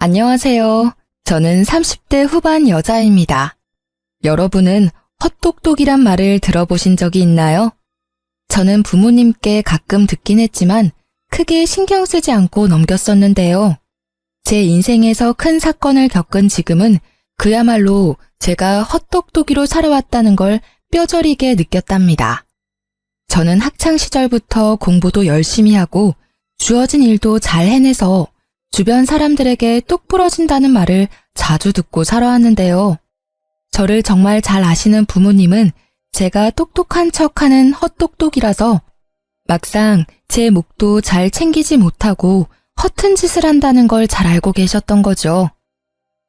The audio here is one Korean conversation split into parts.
안녕하세요. 저는 30대 후반 여자입니다. 여러분은 헛똑똑이란 말을 들어보신 적이 있나요? 저는 부모님께 가끔 듣긴 했지만 크게 신경 쓰지 않고 넘겼었는데요. 제 인생에서 큰 사건을 겪은 지금은 그야말로 제가 헛똑똑이로 살아왔다는 걸 뼈저리게 느꼈답니다. 저는 학창 시절부터 공부도 열심히 하고 주어진 일도 잘 해내서 주변 사람들에게 똑부러진다는 말을 자주 듣고 살아왔는데요. 저를 정말 잘 아시는 부모님은 제가 똑똑한 척하는 헛똑똑이라서 막상 제 몫도 잘 챙기지 못하고 허튼 짓을 한다는 걸 잘 알고 계셨던 거죠.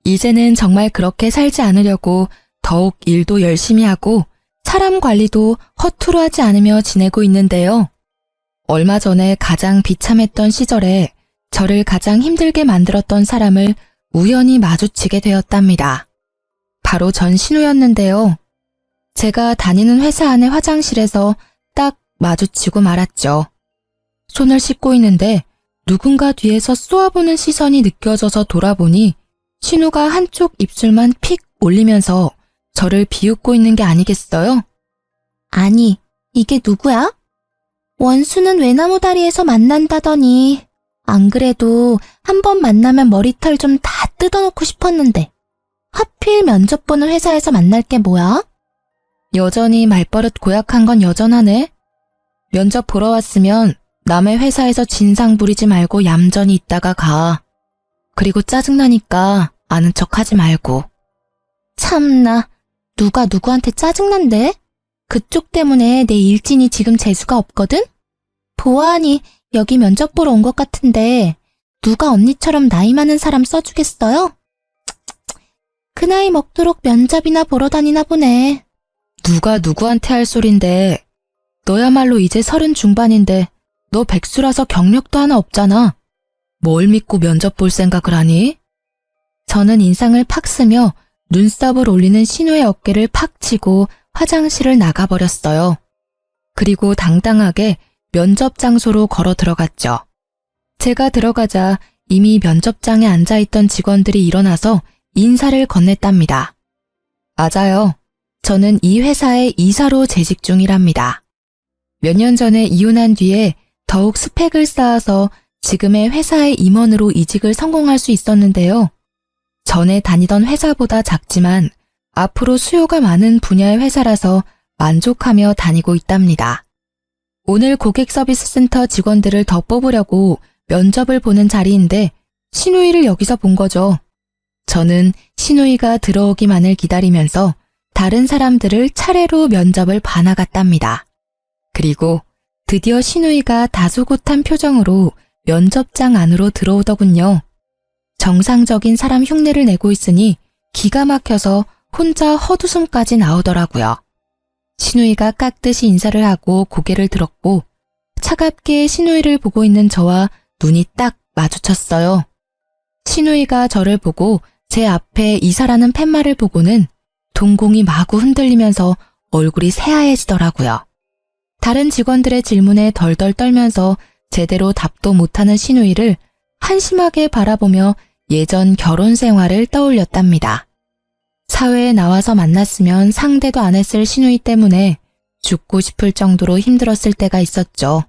이제는 정말 그렇게 살지 않으려고 더욱 일도 열심히 하고 사람 관리도 허투루 하지 않으며 지내고 있는데요. 얼마 전에 가장 비참했던 시절에 저를 가장 힘들게 만들었던 사람을 우연히 마주치게 되었답니다. 바로 전 신우였는데요. 제가 다니는 회사 안의 화장실에서 딱 마주치고 말았죠. 손을 씻고 있는데 누군가 뒤에서 쏘아보는 시선이 느껴져서 돌아보니 신우가 한쪽 입술만 픽 올리면서 저를 비웃고 있는 게 아니겠어요? 아니, 이게 누구야? 원수는 외나무 다리에서 만난다더니 안 그래도 한 번 만나면 머리털 좀 다 뜯어놓고 싶었는데 하필 면접 보는 회사에서 만날 게 뭐야? 여전히 말버릇 고약한 건 여전하네. 면접 보러 왔으면 남의 회사에서 진상 부리지 말고 얌전히 있다가 가. 그리고 짜증나니까 아는 척 하지 말고. 참나, 누가 누구한테 짜증난대? 그쪽 때문에 내 일진이 지금 재수가 없거든? 보아하니 여기 면접 보러 온 것 같은데 누가 언니처럼 나이 많은 사람 써주겠어요? 그 나이 먹도록 면접이나 보러 다니나 보네. 누가 누구한테 할 소린데. 너야말로 이제 30 중반인데 너 백수라서 경력도 하나 없잖아. 뭘 믿고 면접 볼 생각을 하니? 저는 인상을 팍 쓰며 눈썹을 올리는 신우의 어깨를 팍 치고 화장실을 나가버렸어요. 그리고 당당하게 면접 장소로 걸어 들어갔죠. 제가 들어가자 이미 면접장에 앉아있던 직원들이 일어나서 인사를 건넸답니다. 맞아요. 저는 이 회사의 이사로 재직 중이랍니다. 몇 년 전에 이혼한 뒤에 더욱 스펙을 쌓아서 지금의 회사의 임원으로 이직을 성공할 수 있었는데요. 전에 다니던 회사보다 작지만 앞으로 수요가 많은 분야의 회사라서 만족하며 다니고 있답니다. 오늘 고객 서비스 센터 직원들을 더 뽑으려고 면접을 보는 자리인데 신우이를 여기서 본 거죠. 저는 신우이가 들어오기만을 기다리면서 다른 사람들을 차례로 면접을 봐나갔답니다. 그리고 드디어 신우이가 다소곳한 표정으로 면접장 안으로 들어오더군요. 정상적인 사람 흉내를 내고 있으니 기가 막혀서 혼자 헛웃음까지 나오더라고요. 신우이가 깍듯이 인사를 하고 고개를 들었고 차갑게 신우이를 보고 있는 저와 눈이 딱 마주쳤어요. 신우이가 저를 보고 제 앞에 이사라는 팻말을 보고는 동공이 마구 흔들리면서 얼굴이 새하얘지더라고요. 다른 직원들의 질문에 덜덜 떨면서 제대로 답도 못하는 신우이를 한심하게 바라보며 예전 결혼 생활을 떠올렸답니다. 사회에 나와서 만났으면 상대도 안 했을 신우이 때문에 죽고 싶을 정도로 힘들었을 때가 있었죠.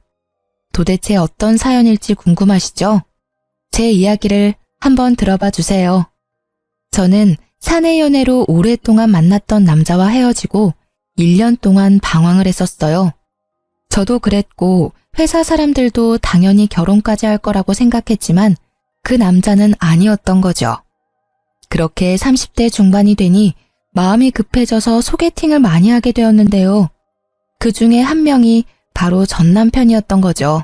도대체 어떤 사연일지 궁금하시죠? 제 이야기를 한번 들어봐 주세요. 저는 사내 연애로 오랫동안 만났던 남자와 헤어지고 1년 동안 방황을 했었어요. 저도 그랬고 회사 사람들도 당연히 결혼까지 할 거라고 생각했지만 그 남자는 아니었던 거죠. 그렇게 30대 중반이 되니 마음이 급해져서 소개팅을 많이 하게 되었는데요. 그 중에 한 명이 바로 전 남편이었던 거죠.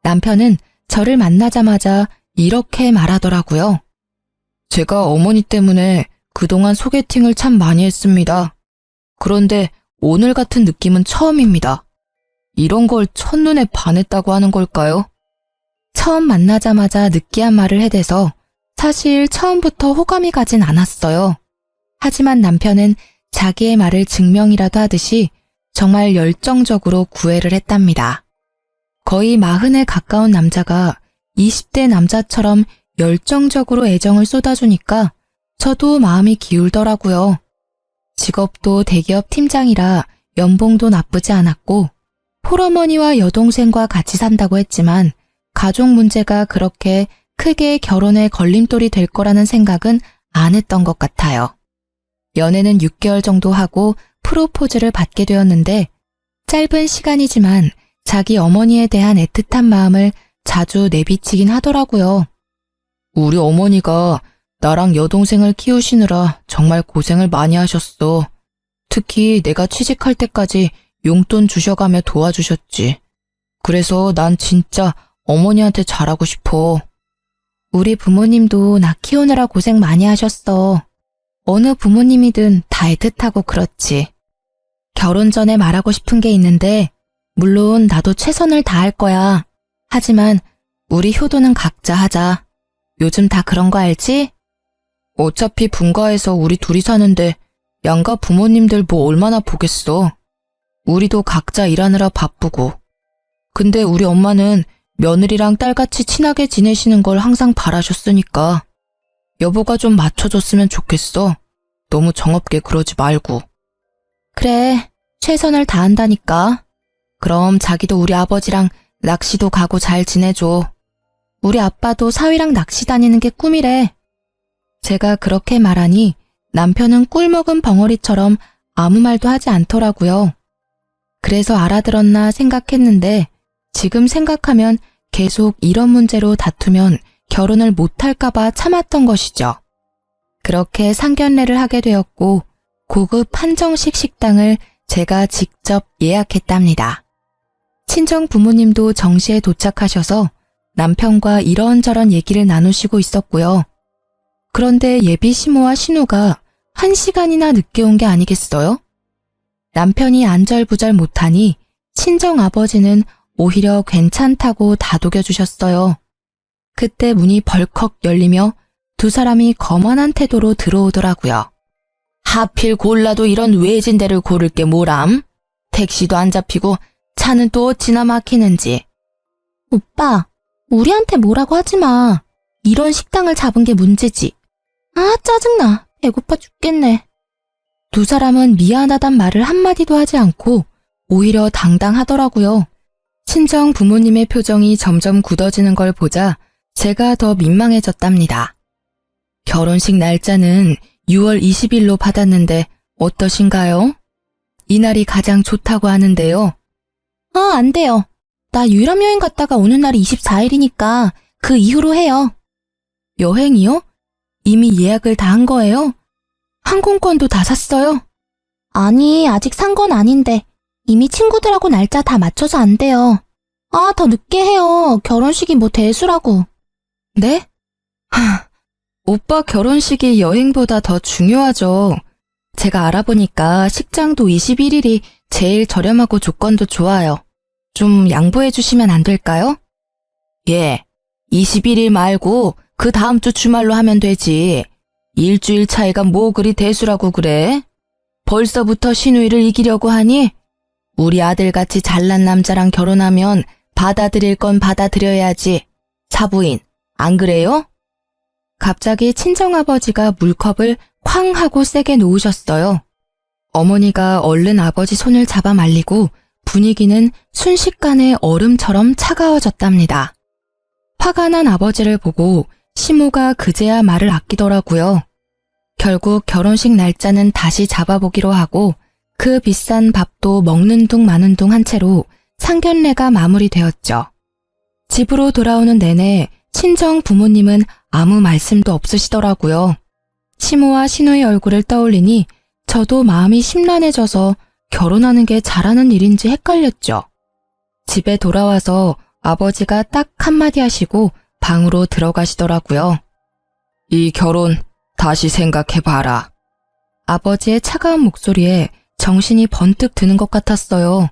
남편은 저를 만나자마자 이렇게 말하더라고요. 제가 어머니 때문에 그동안 소개팅을 참 많이 했습니다. 그런데 오늘 같은 느낌은 처음입니다. 이런 걸 첫눈에 반했다고 하는 걸까요? 처음 만나자마자 느끼한 말을 해대서 사실 처음부터 호감이 가진 않았어요. 하지만 남편은 자기의 말을 증명이라도 하듯이 정말 열정적으로 구애를 했답니다. 거의 40에 가까운 남자가 20대 남자처럼 열정적으로 애정을 쏟아주니까 저도 마음이 기울더라고요. 직업도 대기업 팀장이라 연봉도 나쁘지 않았고 홀어머니와 여동생과 같이 산다고 했지만 가족 문제가 그렇게 크게 결혼에 걸림돌이 될 거라는 생각은 안 했던 것 같아요. 연애는 6개월 정도 하고 프로포즈를 받게 되었는데 짧은 시간이지만 자기 어머니에 대한 애틋한 마음을 자주 내비치긴 하더라고요. 우리 어머니가 나랑 여동생을 키우시느라 정말 고생을 많이 하셨어. 특히 내가 취직할 때까지 용돈 주셔가며 도와주셨지. 그래서 난 진짜 어머니한테 잘하고 싶어. 우리 부모님도 나 키우느라 고생 많이 하셨어. 어느 부모님이든 다 애틋하고 그렇지. 결혼 전에 말하고 싶은 게 있는데 물론 나도 최선을 다할 거야. 하지만 우리 효도는 각자 하자. 요즘 다 그런 거 알지? 어차피 분가해서 우리 둘이 사는데 양가 부모님들 뭐 얼마나 보겠어. 우리도 각자 일하느라 바쁘고. 근데 우리 엄마는 며느리랑 딸같이 친하게 지내시는 걸 항상 바라셨으니까 여보가 좀 맞춰줬으면 좋겠어. 너무 정없게 그러지 말고. 그래, 최선을 다한다니까. 그럼 자기도 우리 아버지랑 낚시도 가고 잘 지내줘. 우리 아빠도 사위랑 낚시 다니는 게 꿈이래. 제가 그렇게 말하니 남편은 꿀먹은 벙어리처럼 아무 말도 하지 않더라고요. 그래서 알아들었나 생각했는데 지금 생각하면 계속 이런 문제로 다투면 결혼을 못할까봐 참았던 것이죠. 그렇게 상견례를 하게 되었고 고급 한정식 식당을 제가 직접 예약했답니다. 친정 부모님도 정시에 도착하셔서 남편과 이런저런 얘기를 나누시고 있었고요. 그런데 예비 시모와 신우가 1시간이나 늦게 온 게 아니겠어요? 남편이 안절부절 못하니 친정 아버지는 오히려 괜찮다고 다독여주셨어요. 그때 문이 벌컥 열리며 두 사람이 거만한 태도로 들어오더라고요. 하필 골라도 이런 외진 데를 고를 게 뭐람? 택시도 안 잡히고 차는 또 어찌나 막히는지. 오빠, 우리한테 뭐라고 하지 마. 이런 식당을 잡은 게 문제지. 아, 짜증나. 배고파 죽겠네. 두 사람은 미안하단 말을 한마디도 하지 않고 오히려 당당하더라고요. 친정 부모님의 표정이 점점 굳어지는 걸 보자 제가 더 민망해졌답니다. 결혼식 날짜는 6월 20일로 받았는데 어떠신가요? 이날이 가장 좋다고 하는데요. 아, 안 돼요. 나 유럽 여행 갔다가 오는 날이 24일이니까 그 이후로 해요. 여행이요? 이미 예약을 다 한 거예요? 항공권도 다 샀어요? 아니, 아직 산 건 아닌데 이미 친구들하고 날짜 다 맞춰서 안 돼요. 아, 더 늦게 해요. 결혼식이 뭐 대수라고. 네? 오빠 결혼식이 여행보다 더 중요하죠. 제가 알아보니까 식장도 21일이 제일 저렴하고 조건도 좋아요. 좀 양보해 주시면 안 될까요? 예, 21일 말고 그 다음 주 주말로 하면 되지. 일주일 차이가 뭐 그리 대수라고 그래? 벌써부터 신우이를 이기려고 하니? 우리 아들같이 잘난 남자랑 결혼하면 받아들일 건 받아들여야지. 사부인, 안 그래요? 갑자기 친정아버지가 물컵을 쾅 하고 세게 놓으셨어요. 어머니가 얼른 아버지 손을 잡아 말리고 분위기는 순식간에 얼음처럼 차가워졌답니다. 화가 난 아버지를 보고 시모가 그제야 말을 아끼더라고요. 결국 결혼식 날짜는 다시 잡아보기로 하고 그 비싼 밥도 먹는 둥 마는 둥 한 채로 상견례가 마무리되었죠. 집으로 돌아오는 내내 친정 부모님은 아무 말씀도 없으시더라고요. 시모와 신우의 얼굴을 떠올리니 저도 마음이 심란해져서 결혼하는 게 잘하는 일인지 헷갈렸죠. 집에 돌아와서 아버지가 딱 한마디 하시고 방으로 들어가시더라고요. 이 결혼 다시 생각해봐라. 아버지의 차가운 목소리에 정신이 번뜩 드는 것 같았어요.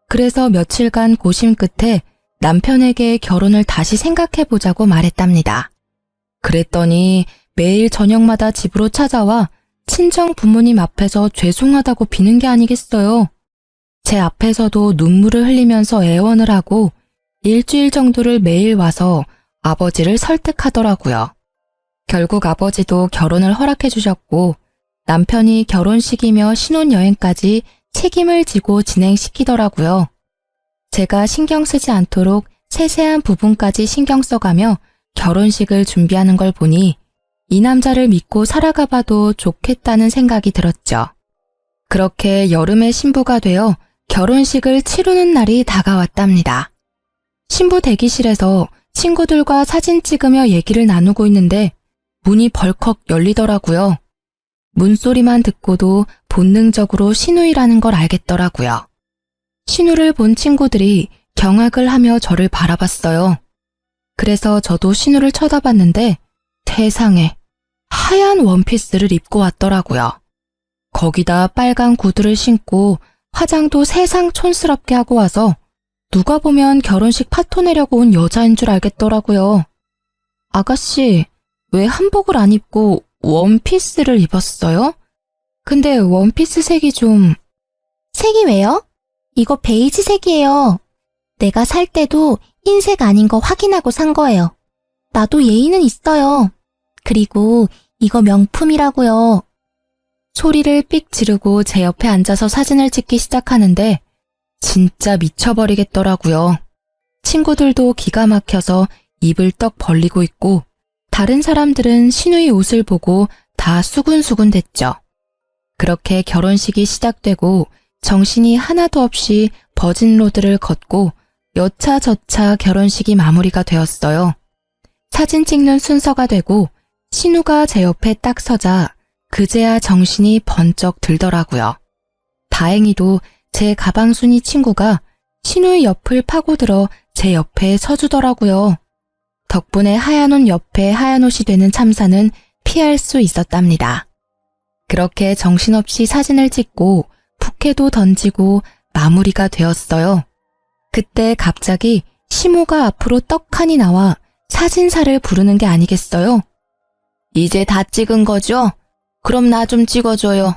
그래서 며칠간 고심 끝에 남편에게 결혼을 다시 생각해보자고 말했답니다. 그랬더니 매일 저녁마다 집으로 찾아와 친정 부모님 앞에서 죄송하다고 비는 게 아니겠어요. 제 앞에서도 눈물을 흘리면서 애원을 하고 일주일 정도를 매일 와서 아버지를 설득하더라고요. 결국 아버지도 결혼을 허락해 주셨고 남편이 결혼식이며 신혼여행까지 책임을 지고 진행시키더라고요. 제가 신경 쓰지 않도록 세세한 부분까지 신경 써가며 결혼식을 준비하는 걸 보니 이 남자를 믿고 살아가 봐도 좋겠다는 생각이 들었죠. 그렇게 여름에 신부가 되어 결혼식을 치르는 날이 다가왔답니다. 신부 대기실에서 친구들과 사진 찍으며 얘기를 나누고 있는데 문이 벌컥 열리더라고요. 문소리만 듣고도 본능적으로 신우이라는 걸 알겠더라고요. 신우를 본 친구들이 경악을 하며 저를 바라봤어요. 그래서 저도 신우를 쳐다봤는데 세상에 하얀 원피스를 입고 왔더라고요. 거기다 빨간 구두를 신고 화장도 세상 촌스럽게 하고 와서 누가 보면 결혼식 파토 내려고 온 여자인 줄 알겠더라고요. 아가씨, 왜 한복을 안 입고 원피스를 입었어요? 근데 원피스 색이 좀... 색이 왜요? 이거 베이지 색이에요. 내가 살 때도 흰색 아닌 거 확인하고 산 거예요. 나도 예의는 있어요. 그리고 이거 명품이라고요. 소리를 삑 지르고 제 옆에 앉아서 사진을 찍기 시작하는데 진짜 미쳐버리겠더라고요. 친구들도 기가 막혀서 입을 떡 벌리고 있고 다른 사람들은 신우의 옷을 보고 다 수군수군 됐죠. 그렇게 결혼식이 시작되고 정신이 하나도 없이 버진로드를 걷고 여차저차 결혼식이 마무리가 되었어요. 사진 찍는 순서가 되고 신우가 제 옆에 딱 서자 그제야 정신이 번쩍 들더라고요. 다행히도 제 가방순이 친구가 신우의 옆을 파고들어 제 옆에 서주더라고요. 덕분에 하얀 옷 옆에 하얀 옷이 되는 참사는 피할 수 있었답니다. 그렇게 정신없이 사진을 찍고 부케도 던지고 마무리가 되었어요. 그때 갑자기 시모가 앞으로 떡하니 나와 사진사를 부르는 게 아니겠어요? 이제 다 찍은 거죠? 그럼 나 좀 찍어줘요.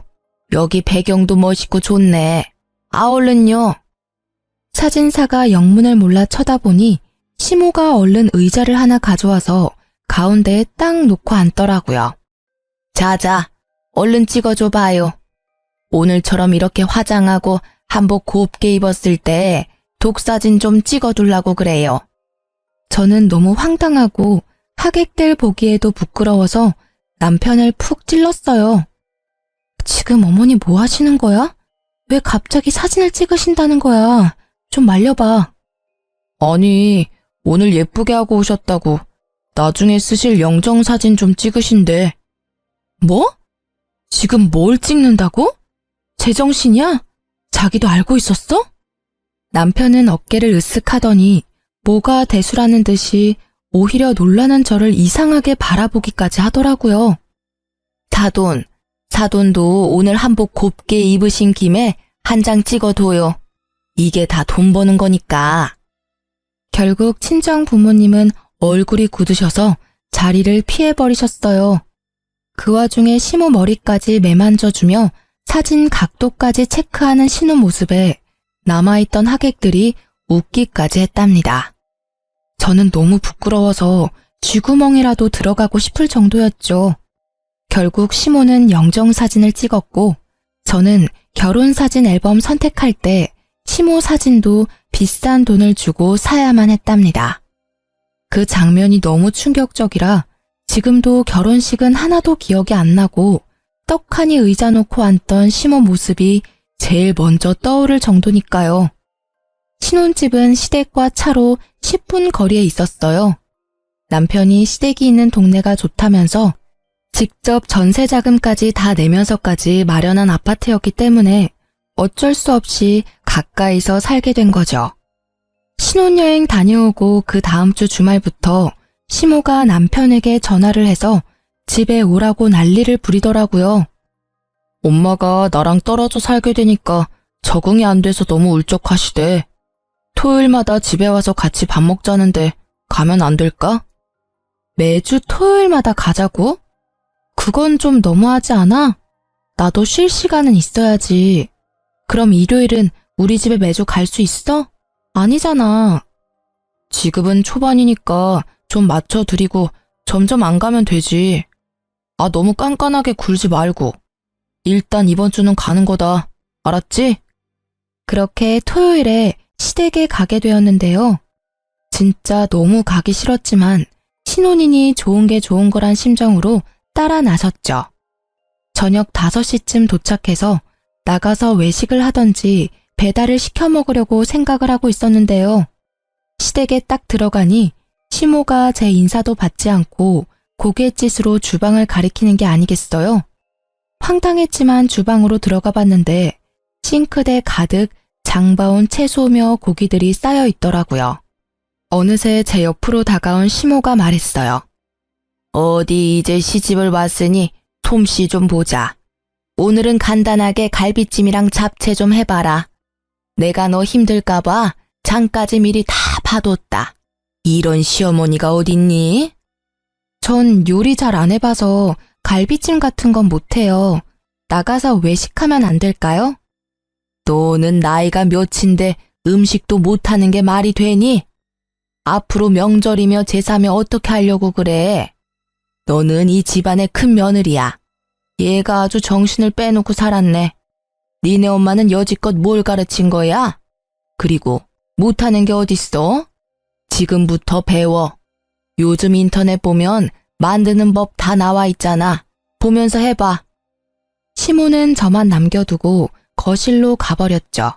여기 배경도 멋있고 좋네. 얼른요. 사진사가 영문을 몰라 쳐다보니 시모가 얼른 의자를 하나 가져와서 가운데에 딱 놓고 앉더라고요. 자자, 얼른 찍어줘 봐요. 오늘처럼 이렇게 화장하고 한복 곱게 입었을 때 독사진 좀 찍어두려고 그래요. 저는 너무 황당하고 하객들 보기에도 부끄러워서 남편을 푹 찔렀어요. 지금 어머니 뭐 하시는 거야? 왜 갑자기 사진을 찍으신다는 거야? 좀 말려봐. 아니, 오늘 예쁘게 하고 오셨다고. 나중에 쓰실 영정사진 좀 찍으신대. 뭐? 지금 뭘 찍는다고? 제정신이야? 자기도 알고 있었어? 남편은 어깨를 으쓱하더니 뭐가 대수라는 듯이 오히려 놀라는 저를 이상하게 바라보기까지 하더라고요. 사돈도 오늘 한복 곱게 입으신 김에 한 장 찍어둬요. 이게 다 돈 버는 거니까. 결국 친정 부모님은 얼굴이 굳으셔서 자리를 피해버리셨어요. 그 와중에 시모 머리까지 매만져주며 사진 각도까지 체크하는 신우 모습에 남아있던 하객들이 웃기까지 했답니다. 저는 너무 부끄러워서 쥐구멍이라도 들어가고 싶을 정도였죠. 결국 시모는 영정사진을 찍었고 저는 결혼사진 앨범 선택할 때 시모 사진도 비싼 돈을 주고 사야만 했답니다. 그 장면이 너무 충격적이라 지금도 결혼식은 하나도 기억이 안 나고 떡하니 의자 놓고 앉던 시모 모습이 제일 먼저 떠오를 정도니까요. 신혼집은 시댁과 차로 10분 거리에 있었어요. 남편이 시댁이 있는 동네가 좋다면서 직접 전세 자금까지 다 내면서까지 마련한 아파트였기 때문에 어쩔 수 없이 가까이서 살게 된 거죠. 신혼여행 다녀오고 그 다음 주 주말부터 시모가 남편에게 전화를 해서 집에 오라고 난리를 부리더라고요. 엄마가 나랑 떨어져 살게 되니까 적응이 안 돼서 너무 울적하시대. 토요일마다 집에 와서 같이 밥 먹자는데 가면 안 될까? 매주 토요일마다 가자고? 그건 좀 너무하지 않아? 나도 쉴 시간은 있어야지. 그럼 일요일은 우리 집에 매주 갈 수 있어? 아니잖아. 지금은 초반이니까 좀 맞춰드리고 점점 안 가면 되지. 아, 너무 깐깐하게 굴지 말고. 일단 이번 주는 가는 거다. 알았지? 그렇게 토요일에 시댁에 가게 되었는데요. 진짜 너무 가기 싫었지만 신혼이니 좋은 게 좋은 거란 심정으로 따라 나섰죠. 저녁 5시쯤 도착해서 나가서 외식을 하던지 배달을 시켜 먹으려고 생각을 하고 있었는데요. 시댁에 딱 들어가니 시모가 제 인사도 받지 않고 고갯짓으로 주방을 가리키는 게 아니겠어요? 황당했지만 주방으로 들어가 봤는데 싱크대 가득 장바온 채소며 고기들이 쌓여 있더라고요. 어느새 제 옆으로 다가온 시모가 말했어요. 어디 이제 시집을 왔으니 솜씨 좀 보자. 오늘은 간단하게 갈비찜이랑 잡채 좀 해봐라. 내가 너 힘들까봐 장까지 미리 다 봐뒀다. 이런 시어머니가 어딨니? 전 요리 잘 안 해봐서 갈비찜 같은 건 못해요. 나가서 외식하면 안 될까요? 너는 나이가 몇인데 음식도 못하는 게 말이 되니? 앞으로 명절이며 제사며 어떻게 하려고 그래? 너는 이 집안의 큰 며느리야. 얘가 아주 정신을 빼놓고 살았네. 니네 엄마는 여지껏 뭘 가르친 거야? 그리고 못하는 게 어딨어? 지금부터 배워. 요즘 인터넷 보면 만드는 법 다 나와 있잖아. 보면서 해봐. 시모는 저만 남겨두고 거실로 가버렸죠.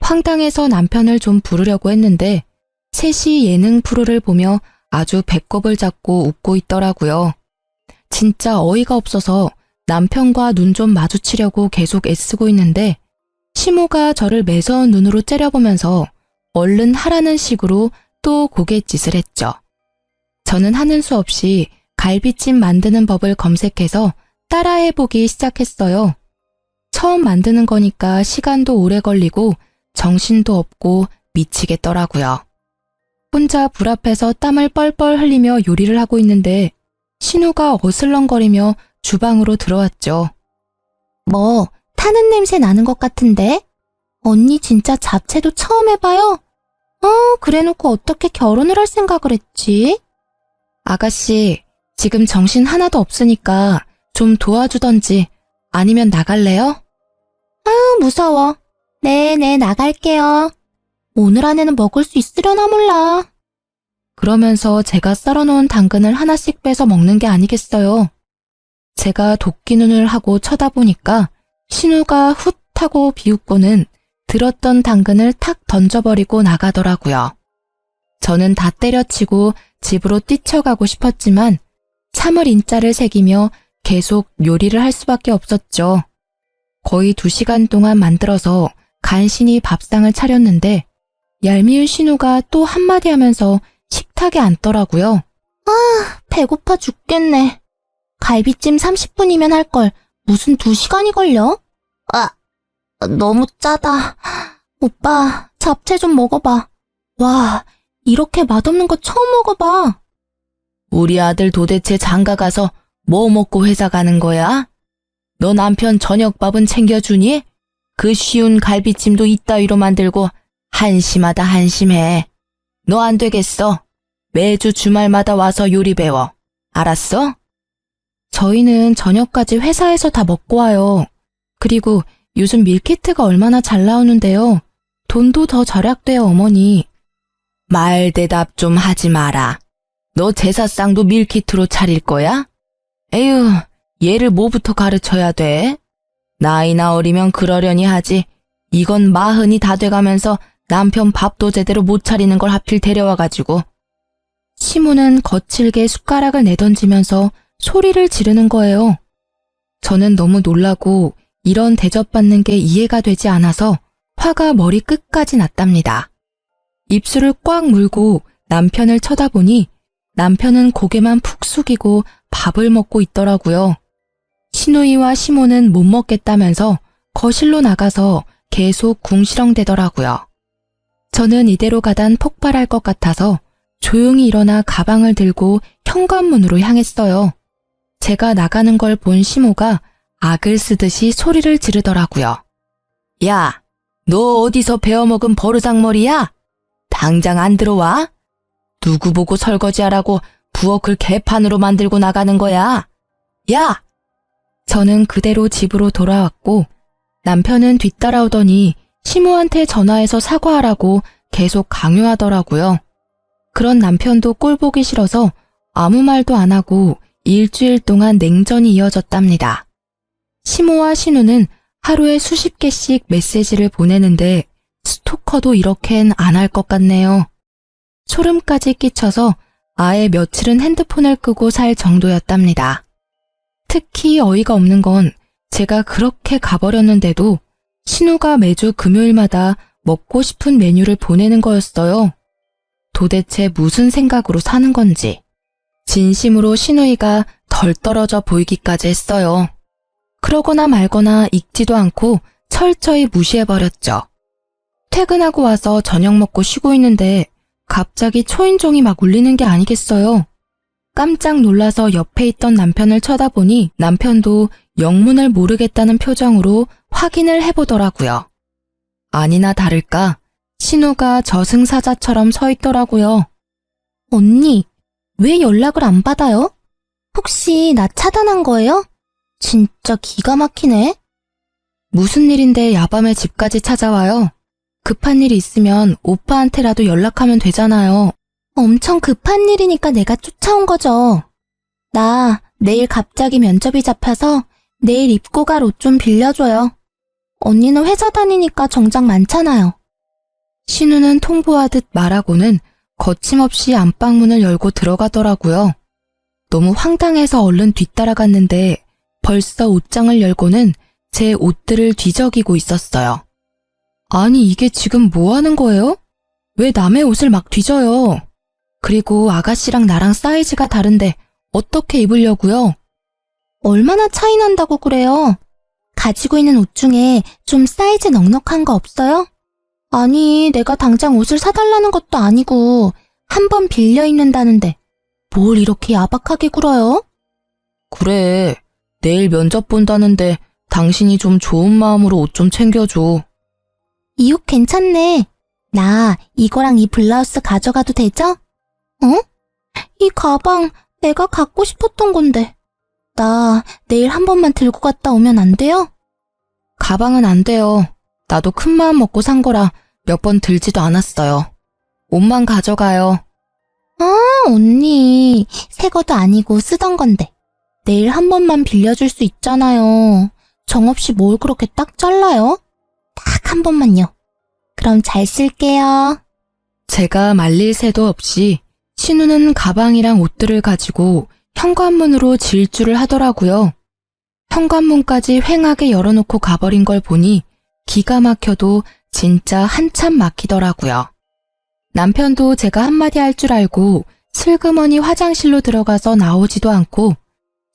황당해서 남편을 좀 부르려고 했는데 셋이 예능 프로를 보며 아주 배꼽을 잡고 웃고 있더라고요. 진짜 어이가 없어서 남편과 눈 좀 마주치려고 계속 애쓰고 있는데 시모가 저를 매서운 눈으로 째려보면서 얼른 하라는 식으로 또 고갯짓을 했죠. 저는 하는 수 없이 갈비찜 만드는 법을 검색해서 따라해보기 시작했어요. 처음 만드는 거니까 시간도 오래 걸리고 정신도 없고 미치겠더라고요. 혼자 불 앞에서 땀을 뻘뻘 흘리며 요리를 하고 있는데 신우가 어슬렁거리며 주방으로 들어왔죠. 뭐, 타는 냄새 나는 것 같은데? 언니 진짜 잡채도 처음 해봐요? 그래놓고 어떻게 결혼을 할 생각을 했지? 아가씨, 지금 정신 하나도 없으니까 좀 도와주던지 아니면 나갈래요? 무서워. 네, 나갈게요. 오늘 안에는 먹을 수 있으려나 몰라. 그러면서 제가 썰어놓은 당근을 하나씩 빼서 먹는 게 아니겠어요. 제가 도끼 눈을 하고 쳐다보니까 신우가 훗 하고 비웃고는 들었던 당근을 탁 던져버리고 나가더라고요. 저는 다 때려치고 집으로 뛰쳐가고 싶었지만 참을 인자를 새기며 계속 요리를 할 수밖에 없었죠. 거의 2시간 동안 만들어서 간신히 밥상을 차렸는데 얄미운 신우가 또 한마디 하면서 식탁에 앉더라고요. 배고파 죽겠네. 갈비찜 30분이면 할 걸 무슨 2시간이 걸려? 너무 짜다. 오빠, 잡채 좀 먹어봐. 와, 이렇게 맛없는 거 처음 먹어봐. 우리 아들 도대체 장가 가서 뭐 먹고 회사 가는 거야? 너 남편 저녁밥은 챙겨주니? 그 쉬운 갈비찜도 이따위로 만들고 한심하다 한심해. 너 안 되겠어. 매주 주말마다 와서 요리 배워. 알았어? 저희는 저녁까지 회사에서 다 먹고 와요. 그리고 요즘 밀키트가 얼마나 잘 나오는데요. 돈도 더 절약돼요, 어머니. 말 대답 좀 하지 마라. 너 제사상도 밀키트로 차릴 거야? 에휴, 얘를 뭐부터 가르쳐야 돼? 나이나 어리면 그러려니 하지. 이건 40이 다 돼가면서 남편 밥도 제대로 못 차리는 걸 하필 데려와가지고. 시모는 거칠게 숟가락을 내던지면서 소리를 지르는 거예요. 저는 너무 놀라고 이런 대접받는 게 이해가 되지 않아서 화가 머리 끝까지 났답니다. 입술을 꽉 물고 남편을 쳐다보니 남편은 고개만 푹 숙이고 밥을 먹고 있더라고요. 시누이와 시모는 못 먹겠다면서 거실로 나가서 계속 궁시렁대더라고요. 저는 이대로 가단 폭발할 것 같아서 조용히 일어나 가방을 들고 현관문으로 향했어요. 제가 나가는 걸 본 시모가 악을 쓰듯이 소리를 지르더라고요. 야, 너 어디서 배워먹은 버르장머리야? 당장 안 들어와? 누구 보고 설거지하라고 부엌을 개판으로 만들고 나가는 거야? 야! 저는 그대로 집으로 돌아왔고 남편은 뒤따라오더니 시모한테 전화해서 사과하라고 계속 강요하더라고요. 그런 남편도 꼴 보기 싫어서 아무 말도 안 하고 일주일 동안 냉전이 이어졌답니다. 시모와 신우는 하루에 수십 개씩 메시지를 보내는데 스토커도 이렇게는 안 할 것 같네요. 소름까지 끼쳐서 아예 며칠은 핸드폰을 끄고 살 정도였답니다. 특히 어이가 없는 건 제가 그렇게 가버렸는데도 신우가 매주 금요일마다 먹고 싶은 메뉴를 보내는 거였어요. 도대체 무슨 생각으로 사는 건지. 진심으로 신우이가 덜 떨어져 보이기까지 했어요. 그러거나 말거나 읽지도 않고 철저히 무시해버렸죠. 퇴근하고 와서 저녁 먹고 쉬고 있는데 갑자기 초인종이 막 울리는 게 아니겠어요. 깜짝 놀라서 옆에 있던 남편을 쳐다보니 남편도 영문을 모르겠다는 표정으로 확인을 해보더라고요. 아니나 다를까 신우가 저승사자처럼 서 있더라고요. 언니, 왜 연락을 안 받아요? 혹시 나 차단한 거예요? 진짜 기가 막히네. 무슨 일인데 야밤에 집까지 찾아와요? 급한 일이 있으면 오빠한테라도 연락하면 되잖아요. 엄청 급한 일이니까 내가 쫓아온 거죠. 나 내일 갑자기 면접이 잡혀서 내일 입고 갈 옷 좀 빌려줘요. 언니는 회사 다니니까 정장 많잖아요. 신우는 통보하듯 말하고는 거침없이 안방문을 열고 들어가더라고요. 너무 황당해서 얼른 뒤따라갔는데 벌써 옷장을 열고는 제 옷들을 뒤적이고 있었어요. 아니 이게 지금 뭐 하는 거예요? 왜 남의 옷을 막 뒤져요? 그리고 아가씨랑 나랑 사이즈가 다른데 어떻게 입으려고요? 얼마나 차이 난다고 그래요? 가지고 있는 옷 중에 좀 사이즈 넉넉한 거 없어요? 아니, 내가 당장 옷을 사달라는 것도 아니고 한 번 빌려 입는다는데 뭘 이렇게 야박하게 굴어요? 그래, 내일 면접 본다는데 당신이 좀 좋은 마음으로 옷 좀 챙겨줘. 이 옷 괜찮네. 나 이거랑 이 블라우스 가져가도 되죠? 어? 이 가방 내가 갖고 싶었던 건데. 나 내일 한 번만 들고 갔다 오면 안 돼요? 가방은 안 돼요. 나도 큰 마음 먹고 산 거라 몇 번 들지도 않았어요. 옷만 가져가요. 아, 언니. 새 것도 아니고 쓰던 건데. 내일 한 번만 빌려줄 수 있잖아요. 정없이 뭘 그렇게 딱 잘라요? 딱 한 번만요. 그럼 잘 쓸게요. 제가 말릴 새도 없이 신우는 가방이랑 옷들을 가지고 현관문으로 질주를 하더라고요. 현관문까지 휑하게 열어놓고 가버린 걸 보니 기가 막혀도 진짜 한참 막히더라고요. 남편도 제가 한마디 할 줄 알고 슬그머니 화장실로 들어가서 나오지도 않고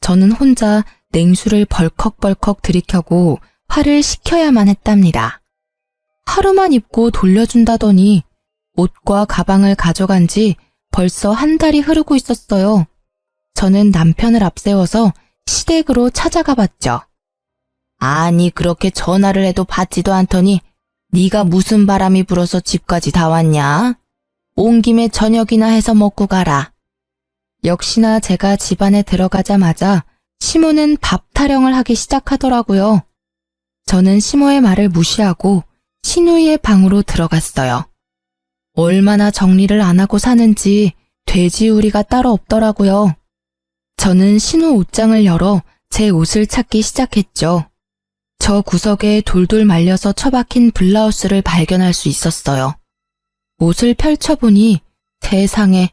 저는 혼자 냉수를 벌컥벌컥 들이켜고 화를 식혀야만 했답니다. 하루만 입고 돌려준다더니 옷과 가방을 가져간 지 벌써 한 달이 흐르고 있었어요. 저는 남편을 앞세워서 시댁으로 찾아가 봤죠. 아니 그렇게 전화를 해도 받지도 않더니 네가 무슨 바람이 불어서 집까지 다 왔냐? 온 김에 저녁이나 해서 먹고 가라. 역시나 제가 집안에 들어가자마자 시모는 밥 타령을 하기 시작하더라고요. 저는 시모의 말을 무시하고 신우이의 방으로 들어갔어요. 얼마나 정리를 안 하고 사는지 돼지우리가 따로 없더라고요. 저는 신우 옷장을 열어 제 옷을 찾기 시작했죠. 저 구석에 돌돌 말려서 처박힌 블라우스를 발견할 수 있었어요. 옷을 펼쳐보니 세상에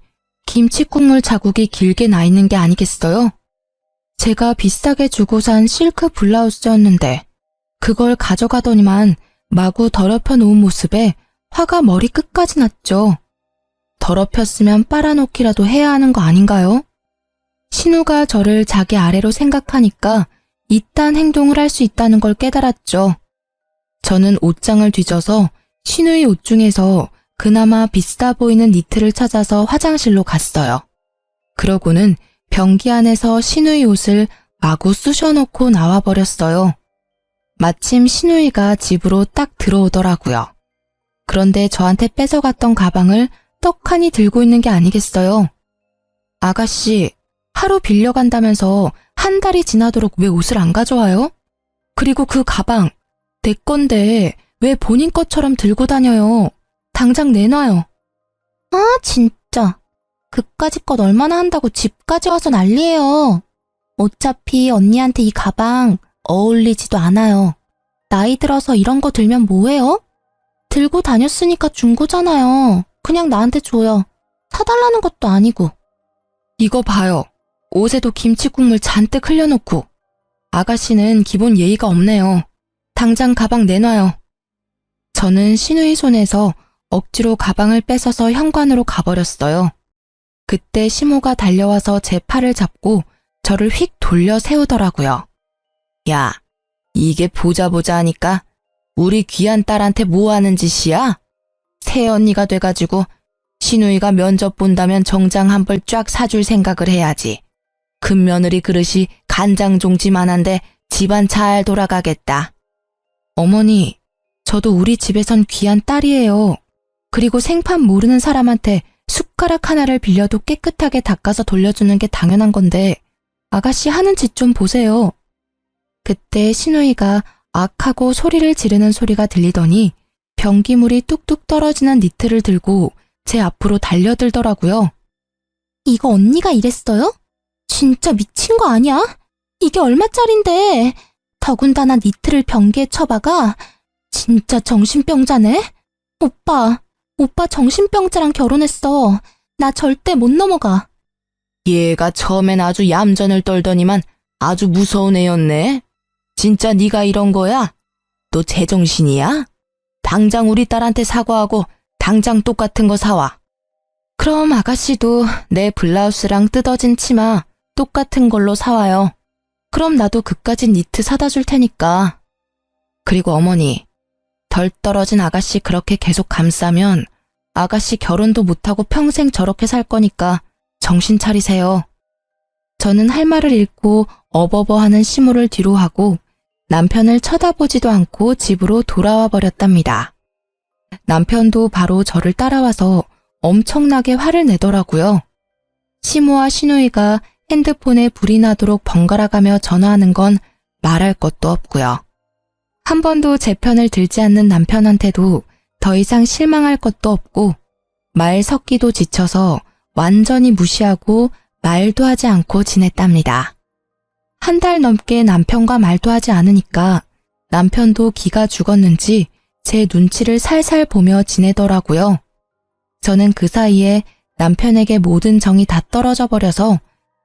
김치국물 자국이 길게 나 있는 게 아니겠어요? 제가 비싸게 주고 산 실크 블라우스였는데 그걸 가져가더니만 마구 더럽혀 놓은 모습에 화가 머리 끝까지 났죠. 더럽혔으면 빨아놓기라도 해야 하는 거 아닌가요? 신우가 저를 자기 아래로 생각하니까 이딴 행동을 할 수 있다는 걸 깨달았죠. 저는 옷장을 뒤져서 신우의 옷 중에서 그나마 비싸 보이는 니트를 찾아서 화장실로 갔어요. 그러고는 변기 안에서 신우의 옷을 마구 쑤셔놓고 나와버렸어요. 마침 신우이가 집으로 딱 들어오더라고요. 그런데 저한테 뺏어갔던 가방을 떡하니 들고 있는 게 아니겠어요? 아가씨, 하루 빌려간다면서 한 달이 지나도록 왜 옷을 안 가져와요? 그리고 그 가방, 내 건데 왜 본인 것처럼 들고 다녀요? 당장 내놔요. 아, 진짜. 그까짓 것 얼마나 한다고 집까지 와서 난리예요. 어차피 언니한테 이 가방 어울리지도 않아요. 나이 들어서 이런 거 들면 뭐해요? 들고 다녔으니까 준 거잖아요. 그냥 나한테 줘요. 사달라는 것도 아니고. 이거 봐요. 옷에도 김치국물 잔뜩 흘려놓고. 아가씨는 기본 예의가 없네요. 당장 가방 내놔요. 저는 신우이 손에서 억지로 가방을 뺏어서 현관으로 가버렸어요. 그때 시모가 달려와서 제 팔을 잡고 저를 휙 돌려 세우더라고요. 야, 이게 보자 하니까 우리 귀한 딸한테 뭐 하는 짓이야? 새언니가 돼가지고 신우이가 면접 본다면 정장 한 벌 쫙 사줄 생각을 해야지. 큰며느리 그릇이 간장종지만한데 집안 잘 돌아가겠다. 어머니, 저도 우리 집에선 귀한 딸이에요. 그리고 생판 모르는 사람한테 숟가락 하나를 빌려도 깨끗하게 닦아서 돌려주는 게 당연한 건데 아가씨 하는 짓 좀 보세요. 그때 신우이가 악하고 소리를 지르는 소리가 들리더니 변기물이 뚝뚝 떨어지는 니트를 들고 제 앞으로 달려들더라고요. 이거 언니가 이랬어요? 진짜 미친 거 아니야? 이게 얼마짜린데? 더군다나 니트를 변기에 쳐박아? 진짜 정신병자네? 오빠 정신병자랑 결혼했어. 나 절대 못 넘어가. 얘가 처음엔 아주 얌전을 떨더니만 아주 무서운 애였네. 진짜 네가 이런 거야? 너 제정신이야? 당장 우리 딸한테 사과하고 당장 똑같은 거 사와. 그럼 아가씨도 내 블라우스랑 뜯어진 치마 똑같은 걸로 사와요. 그럼 나도 그까짓 니트 사다 줄 테니까. 그리고 어머니, 덜 떨어진 아가씨 그렇게 계속 감싸면 아가씨 결혼도 못하고 평생 저렇게 살 거니까 정신 차리세요. 저는 할 말을 잃고 어버버하는 시모를 뒤로 하고 남편을 쳐다보지도 않고 집으로 돌아와 버렸답니다. 남편도 바로 저를 따라와서 엄청나게 화를 내더라고요. 시모와 시누이가 핸드폰에 불이 나도록 번갈아가며 전화하는 건 말할 것도 없고요. 한 번도 제 편을 들지 않는 남편한테도 더 이상 실망할 것도 없고 말 섞기도 지쳐서 완전히 무시하고 말도 하지 않고 지냈답니다. 한 달 넘게 남편과 말도 하지 않으니까 남편도 기가 죽었는지 제 눈치를 살살 보며 지내더라고요. 저는 그 사이에 남편에게 모든 정이 다 떨어져 버려서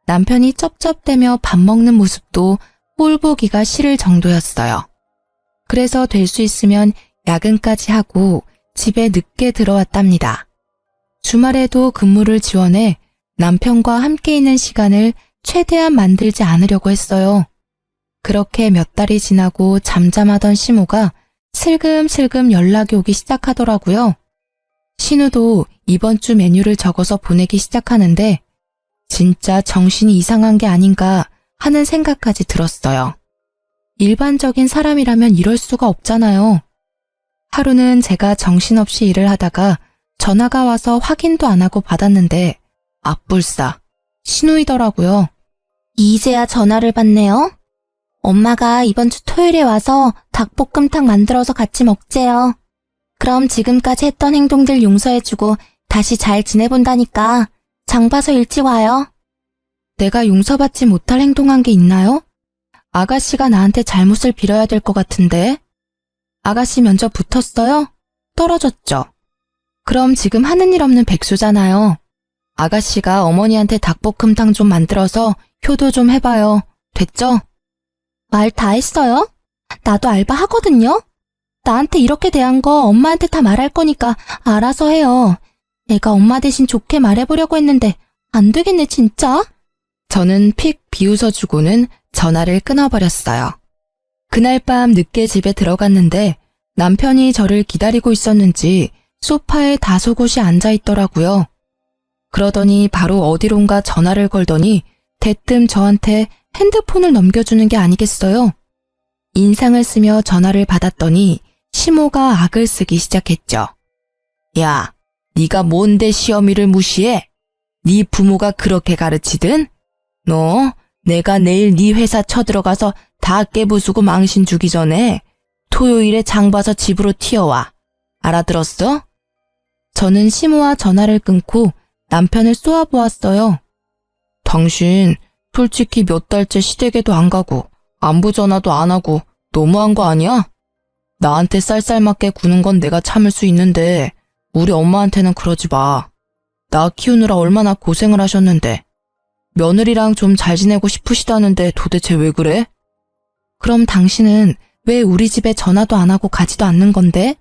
남편이 쩝쩝대며 밥 먹는 모습도 꼴보기가 싫을 정도였어요. 그래서 될 수 있으면 야근까지 하고 집에 늦게 들어왔답니다. 주말에도 근무를 지원해 남편과 함께 있는 시간을 최대한 만들지 않으려고 했어요. 그렇게 몇 달이 지나고 잠잠하던 시모가 슬금슬금 연락이 오기 시작하더라고요. 신우도 이번 주 메뉴를 적어서 보내기 시작하는데 진짜 정신이 이상한 게 아닌가 하는 생각까지 들었어요. 일반적인 사람이라면 이럴 수가 없잖아요. 하루는 제가 정신없이 일을 하다가 전화가 와서 확인도 안 하고 받았는데 앞불싸 신우이더라고요. 이제야 전화를 받네요. 엄마가 이번 주 토요일에 와서 닭볶음탕 만들어서 같이 먹재요. 그럼 지금까지 했던 행동들 용서해주고 다시 잘 지내본다니까 장 봐서 일찍 와요. 내가 용서받지 못할 행동한 게 있나요? 아가씨가 나한테 잘못을 빌어야 될 것 같은데. 아가씨 면접 붙었어요? 떨어졌죠? 그럼 지금 하는 일 없는 백수잖아요. 아가씨가 어머니한테 닭볶음탕 좀 만들어서 효도 좀 해봐요. 됐죠? 말 다 했어요? 나도 알바 하거든요. 나한테 이렇게 대한 거 엄마한테 다 말할 거니까 알아서 해요. 내가 엄마 대신 좋게 말해보려고 했는데 안 되겠네 진짜. 저는 픽 비웃어주고는 전화를 끊어버렸어요. 그날 밤 늦게 집에 들어갔는데 남편이 저를 기다리고 있었는지 소파에 다소곳이 앉아있더라고요. 그러더니 바로 어디론가 전화를 걸더니 대뜸 저한테 핸드폰을 넘겨주는 게 아니겠어요? 인상을 쓰며 전화를 받았더니 시모가 악을 쓰기 시작했죠. 야, 네가 뭔데 시어미를 무시해? 네 부모가 그렇게 가르치든? 너 내가 내일 네 회사 쳐들어가서 다 깨부수고 망신 주기 전에 토요일에 장 봐서 집으로 튀어와. 알아들었어? 저는 시모와 전화를 끊고 남편을 쏘아보았어요. 당신 솔직히 몇 달째 시댁에도 안 가고 안부 전화도 안 하고 너무한 거 아니야? 나한테 쌀쌀맞게 구는 건 내가 참을 수 있는데 우리 엄마한테는 그러지 마. 나 키우느라 얼마나 고생을 하셨는데. 며느리랑 좀 잘 지내고 싶으시다는데 도대체 왜 그래? 그럼 당신은 왜 우리 집에 전화도 안 하고 가지도 않는 건데?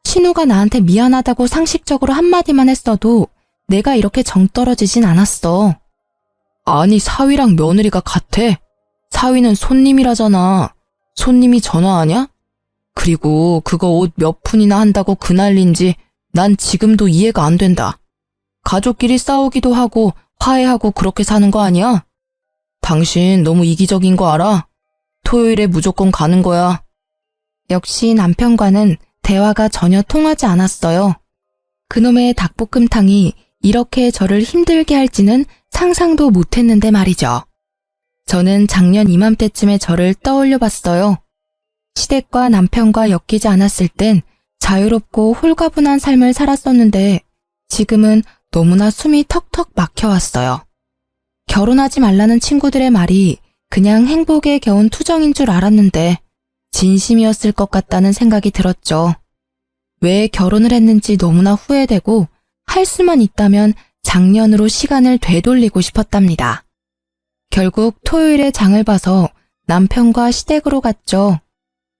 신우가 나한테 미안하다고 상식적으로 한마디만 했어도 내가 이렇게 정 떨어지진 않았어. 아니, 사위랑 며느리가 같아. 사위는 손님이라잖아. 손님이 전화하냐? 그리고 그거 옷 몇 푼이나 한다고 그 난리인지 난 지금도 이해가 안 된다. 가족끼리 싸우기도 하고 화해하고 그렇게 사는 거 아니야? 당신 너무 이기적인 거 알아? 토요일에 무조건 가는 거야. 역시 남편과는 대화가 전혀 통하지 않았어요. 그놈의 닭볶음탕이 이렇게 저를 힘들게 할지는 상상도 못했는데 말이죠. 저는 작년 이맘때쯤에 저를 떠올려 봤어요. 시댁과 남편과 엮이지 않았을 땐 자유롭고 홀가분한 삶을 살았었는데 지금은 너무나 숨이 턱턱 막혀왔어요. 결혼하지 말라는 친구들의 말이 그냥 행복에 겨운 투정인 줄 알았는데 진심이었을 것 같다는 생각이 들었죠. 왜 결혼을 했는지 너무나 후회되고 할 수만 있다면 작년으로 시간을 되돌리고 싶었답니다. 결국 토요일에 장을 봐서 남편과 시댁으로 갔죠.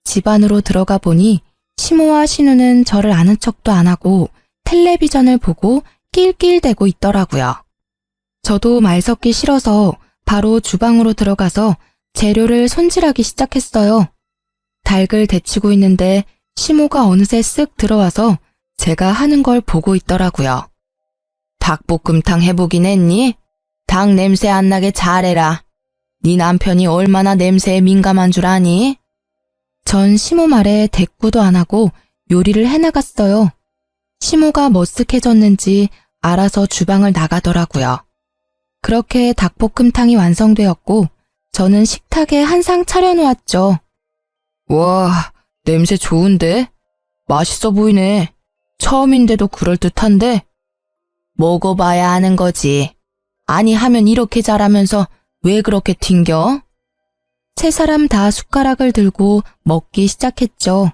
집 안으로 들어가 보니 시모와 신우는 저를 아는 척도 안 하고 텔레비전을 보고 낄낄대고 있더라고요. 저도 말 섞기 싫어서 바로 주방으로 들어가서 재료를 손질하기 시작했어요. 닭을 데치고 있는데 시모가 어느새 쓱 들어와서 제가 하는 걸 보고 있더라고요. 닭볶음탕 해보긴 했니? 닭 냄새 안 나게 잘해라. 네 남편이 얼마나 냄새에 민감한 줄 아니? 전 시모 말에 대꾸도 안 하고 요리를 해나갔어요. 시모가 머쓱해졌는지 알아서 주방을 나가더라고요. 그렇게 닭볶음탕이 완성되었고 저는 식탁에 한 상 차려놓았죠. 와, 냄새 좋은데? 맛있어 보이네. 처음인데도 그럴듯한데? 먹어봐야 아는 거지. 아니 하면 이렇게 잘하면서 왜 그렇게 튕겨? 세 사람 다 숟가락을 들고 먹기 시작했죠.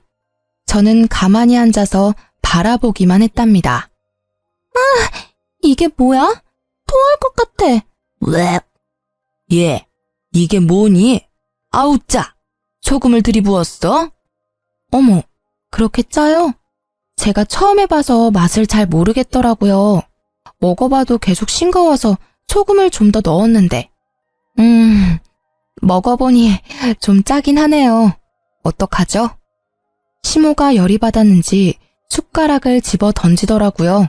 저는 가만히 앉아서 바라보기만 했답니다. 이게 뭐야? 토할 것 같아. 왜? 얘, 이게 뭐니? 아우 짜! 소금을 들이부었어? 어머, 그렇게 짜요? 제가 처음 해봐서 맛을 잘 모르겠더라고요. 먹어봐도 계속 싱거워서 소금을 좀 더 넣었는데. 먹어보니 좀 짜긴 하네요. 어떡하죠? 시모가 열이 받았는지 숟가락을 집어 던지더라고요.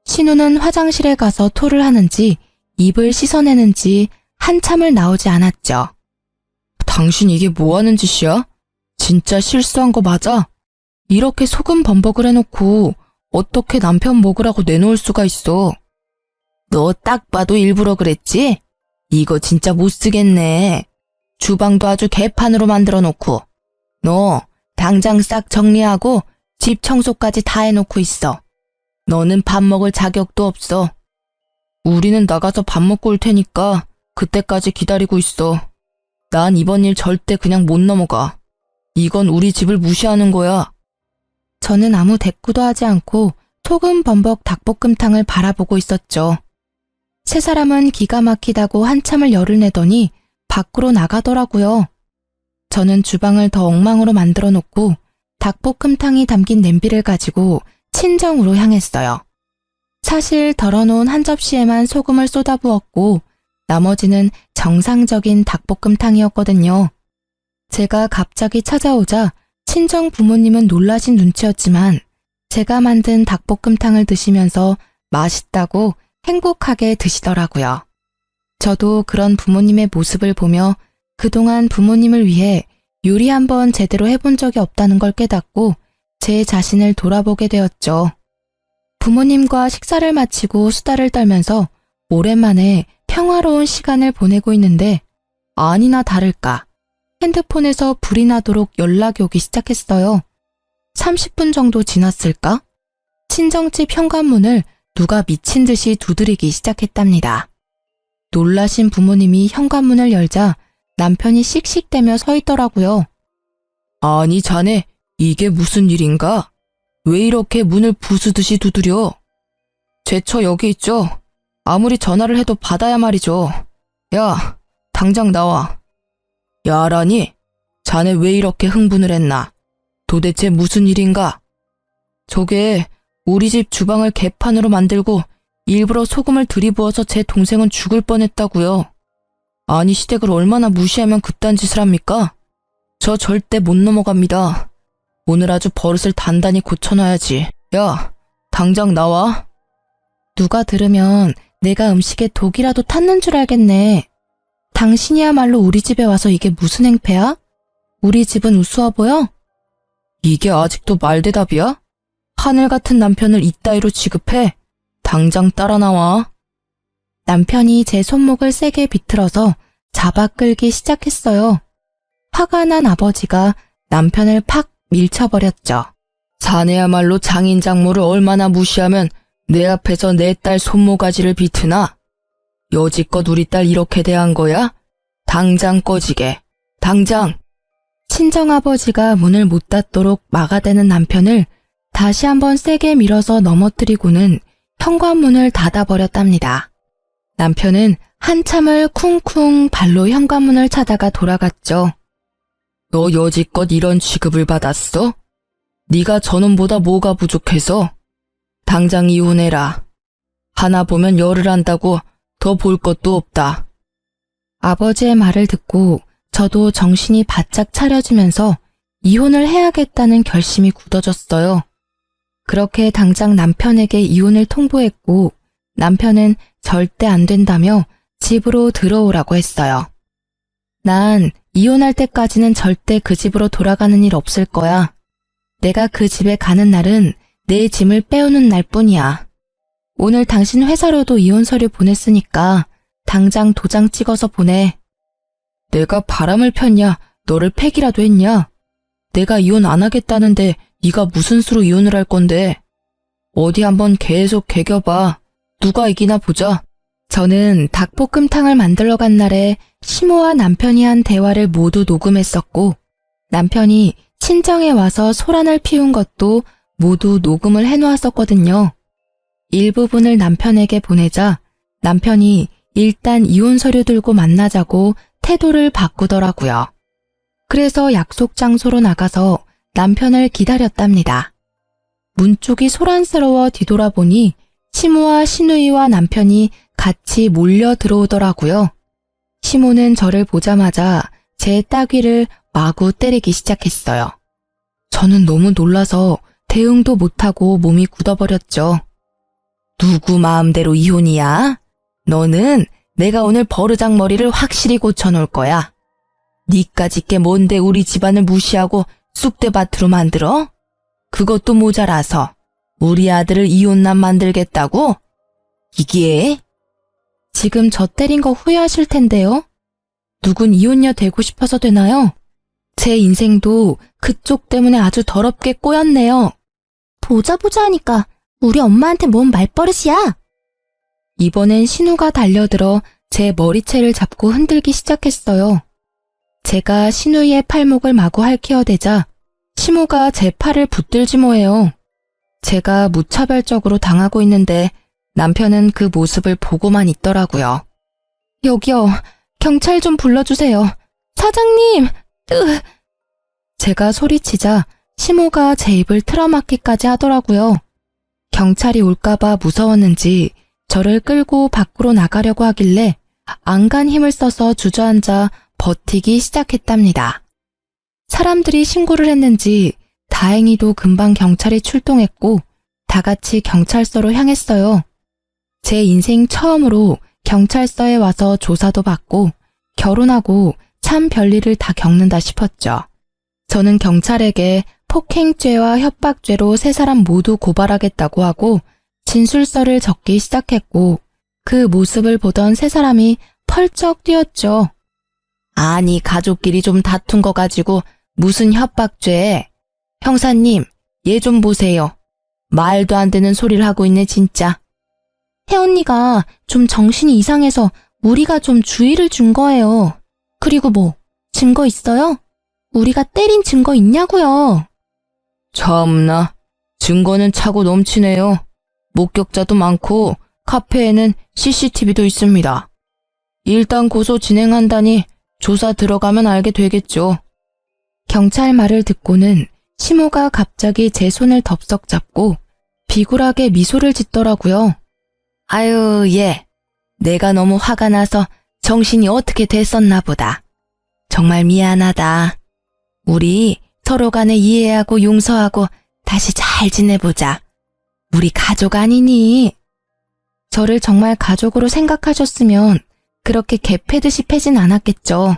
신우는 화장실에 가서 토를 하는지 입을 씻어내는지 한참을 나오지 않았죠. 당신 이게 뭐 하는 짓이야? 진짜 실수한 거 맞아? 이렇게 소금 범벅을 해놓고 어떻게 남편 먹으라고 내놓을 수가 있어? 너 딱 봐도 일부러 그랬지? 이거 진짜 못 쓰겠네. 주방도 아주 개판으로 만들어 놓고. 너 당장 싹 정리하고 집 청소까지 다 해놓고 있어. 너는 밥 먹을 자격도 없어. 우리는 나가서 밥 먹고 올 테니까 그때까지 기다리고 있어. 난 이번 일 절대 그냥 못 넘어가. 이건 우리 집을 무시하는 거야. 저는 아무 대꾸도 하지 않고 소금 범벅 닭볶음탕을 바라보고 있었죠. 세 사람은 기가 막히다고 한참을 열을 내더니 밖으로 나가더라고요. 저는 주방을 더 엉망으로 만들어 놓고 닭볶음탕이 담긴 냄비를 가지고 친정으로 향했어요. 사실 덜어놓은 한 접시에만 소금을 쏟아부었고 나머지는 정상적인 닭볶음탕이었거든요. 제가 갑자기 찾아오자 친정 부모님은 놀라신 눈치였지만 제가 만든 닭볶음탕을 드시면서 맛있다고 행복하게 드시더라고요. 저도 그런 부모님의 모습을 보며 그동안 부모님을 위해 요리 한번 제대로 해본 적이 없다는 걸 깨닫고 제 자신을 돌아보게 되었죠. 부모님과 식사를 마치고 수다를 떨면서 오랜만에 평화로운 시간을 보내고 있는데 아니나 다를까 핸드폰에서 불이 나도록 연락이 오기 시작했어요. 30분 정도 지났을까? 친정집 현관문을 누가 미친 듯이 두드리기 시작했답니다. 놀라신 부모님이 현관문을 열자 남편이 씩씩대며 서 있더라고요. 아니 자네 이게 무슨 일인가? 왜 이렇게 문을 부수듯이 두드려? 제 처 여기 있죠? 아무리 전화를 해도 받아야 말이죠. 야, 당장 나와. 야라니? 자네 왜 이렇게 흥분을 했나? 도대체 무슨 일인가? 저게 우리 집 주방을 개판으로 만들고 일부러 소금을 들이부어서 제 동생은 죽을 뻔했다고요. 아니 시댁을 얼마나 무시하면 그딴 짓을 합니까? 저 절대 못 넘어갑니다. 오늘 아주 버릇을 단단히 고쳐놔야지. 야, 당장 나와. 누가 들으면 내가 음식에 독이라도 탔는 줄 알겠네. 당신이야말로 우리 집에 와서 이게 무슨 행패야? 우리 집은 우스워 보여? 이게 아직도 말대답이야? 하늘 같은 남편을 이따위로 취급해? 당장 따라 나와. 남편이 제 손목을 세게 비틀어서 잡아 끌기 시작했어요. 화가 난 아버지가 남편을 팍 밀쳐버렸죠. 자네야말로 장인 장모를 얼마나 무시하면 내 앞에서 내 딸 손모가지를 비트나? 여지껏 우리 딸 이렇게 대한 거야? 당장 꺼지게. 당장. 친정아버지가 문을 못 닫도록 막아대는 남편을 다시 한번 세게 밀어서 넘어뜨리고는 현관문을 닫아버렸답니다. 남편은 한참을 쿵쿵 발로 현관문을 차다가 돌아갔죠. 너 여지껏 이런 취급을 받았어? 네가 저놈보다 뭐가 부족해서? 당장 이혼해라. 하나 보면 열을 안다고 더 볼 것도 없다. 아버지의 말을 듣고 저도 정신이 바짝 차려지면서 이혼을 해야겠다는 결심이 굳어졌어요. 그렇게 당장 남편에게 이혼을 통보했고 남편은 절대 안 된다며 집으로 들어오라고 했어요. 난 이혼할 때까지는 절대 그 집으로 돌아가는 일 없을 거야. 내가 그 집에 가는 날은 내 짐을 빼오는 날뿐이야. 오늘 당신 회사로도 이혼 서류 보냈으니까 당장 도장 찍어서 보내. 내가 바람을 폈냐? 너를 패기라도 했냐? 내가 이혼 안 하겠다는데 네가 무슨 수로 이혼을 할 건데? 어디 한번 계속 개겨봐. 누가 이기나 보자. 저는 닭볶음탕을 만들러 간 날에 시모와 남편이 한 대화를 모두 녹음했었고 남편이 친정에 와서 소란을 피운 것도 모두 녹음을 해놓았었거든요. 일부분을 남편에게 보내자 남편이 일단 이혼 서류 들고 만나자고 태도를 바꾸더라고요. 그래서 약속 장소로 나가서 남편을 기다렸답니다. 문 쪽이 소란스러워 뒤돌아보니 시모와 시누이와 남편이 같이 몰려 들어오더라고요. 시모는 저를 보자마자 제 따귀를 마구 때리기 시작했어요. 저는 너무 놀라서 대응도 못하고 몸이 굳어버렸죠. 누구 마음대로 이혼이야? 너는 내가 오늘 버르장머리를 확실히 고쳐놓을 거야. 니까짓 게 뭔데 우리 집안을 무시하고 쑥대밭으로 만들어? 그것도 모자라서 우리 아들을 이혼남 만들겠다고? 이게? 지금 저 때린 거 후회하실 텐데요. 누군 이혼녀 되고 싶어서 되나요? 제 인생도 그쪽 때문에 아주 더럽게 꼬였네요. 보자 하니까 우리 엄마한테 뭔 말버릇이야? 이번엔 신우가 달려들어 제 머리채를 잡고 흔들기 시작했어요. 제가 신우의 팔목을 마구 핥히어대자 시모가 제 팔을 붙들지 뭐해요. 제가 무차별적으로 당하고 있는데 남편은 그 모습을 보고만 있더라고요. 여기요, 경찰 좀 불러주세요. 사장님! 제가 소리치자 시모가 제 입을 틀어막기까지 하더라고요. 경찰이 올까봐 무서웠는지 저를 끌고 밖으로 나가려고 하길래 안간 힘을 써서 주저앉아 버티기 시작했답니다. 사람들이 신고를 했는지 다행히도 금방 경찰이 출동했고 다 같이 경찰서로 향했어요. 제 인생 처음으로 경찰서에 와서 조사도 받고 결혼하고 참 별일을 다 겪는다 싶었죠. 저는 경찰에게 폭행죄와 협박죄로 세 사람 모두 고발하겠다고 하고 진술서를 적기 시작했고 그 모습을 보던 세 사람이 펄쩍 뛰었죠. 아니, 가족끼리 좀 다툰 거 가지고 무슨 협박죄. 형사님, 얘 좀 보세요. 말도 안 되는 소리를 하고 있네, 진짜. 혜언니가 좀 정신이 이상해서 우리가 좀 주의를 준 거예요. 그리고 뭐, 증거 있어요? 우리가 때린 증거 있냐고요. 참나, 증거는 차고 넘치네요. 목격자도 많고 카페에는 CCTV도 있습니다. 일단 고소 진행한다니 조사 들어가면 알게 되겠죠. 경찰 말을 듣고는 시모가 갑자기 제 손을 덥석 잡고 비굴하게 미소를 짓더라고요. 아유, 얘. 내가 너무 화가 나서 정신이 어떻게 됐었나 보다. 정말 미안하다. 우리 서로 간에 이해하고 용서하고 다시 잘 지내보자. 우리 가족 아니니? 저를 정말 가족으로 생각하셨으면 그렇게 개 패듯이 패진 않았겠죠.